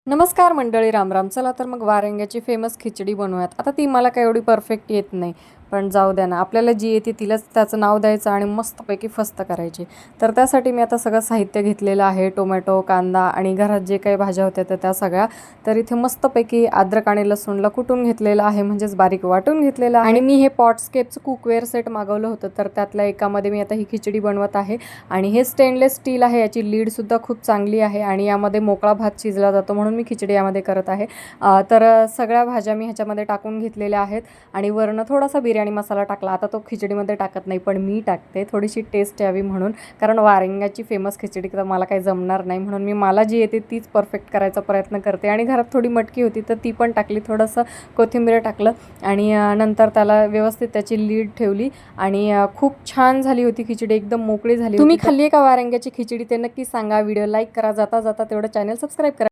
नमस्कार मंडळी, रामराम. चला तर मग वारंग्याची फेमस खिचडी बनवूयात. आता ती मला काय एवढी परफेक्ट येत नाही, पण जाऊ द्या ना, आपल्याला जी येते तिलाच त्याचं नाव द्यायचं आणि मस्तपैकी फस्त करायची. तर त्यासाठी मी आता सगळं साहित्य घेतलेलं आहे. टोमॅटो, कांदा आणि घरात जे काही भाज्या होत्या त्या सगळ्या. तर इथे मस्तपैकी अद्रक आणि लसूणला कुटून घेतलेलं आहे, म्हणजेच बारीक वाटून घेतलेलं आहे. आणि मी हे पॉटस्केपचं कुकवेअर सेट मागवलं होतं, तर त्यातल्या एकामध्ये मी आता ही खिचडी बनवत आहे. आणि हे स्टेनलेस स्टील आहे, याची लीडसुद्धा खूप चांगली आहे आणि यामध्ये मोकळा भात शिजला जातो, म्हणून मी खिचडी यामध्ये करत आहे. तर सगळ्या भाज्या मी ह्याच्यामध्ये टाकून घेतलेल्या आहेत आणि वरनं थोडासा बिर्याणी मसाला टाकला. आता तो खिचडीमध्ये टाकत नाही, पण मी टाकते थोडीशी टेस्ट यावी म्हणून, कारण वारंग्याची फेमस खिचडी तर मला काही जमणार नाही, म्हणून मी मला जी येते तीच परफेक्ट करायचा प्रयत्न करते. आणि घरात थोडी मटकी होती तर ती पण टाकली, थोडंसं कोथिंबीर टाकलं आणि नंतर त्याला व्यवस्थित त्याची लीड ठेवली आणि खूप छान झाली होती खिचडी, एकदम मोकळी झाली. तुम्ही खाल्ली का वारंग्याची खिचडी ते नक्की सांगा. व्हिडिओ लाईक करा, जाता जाता तेवढं चॅनल सबस्क्राईब करा.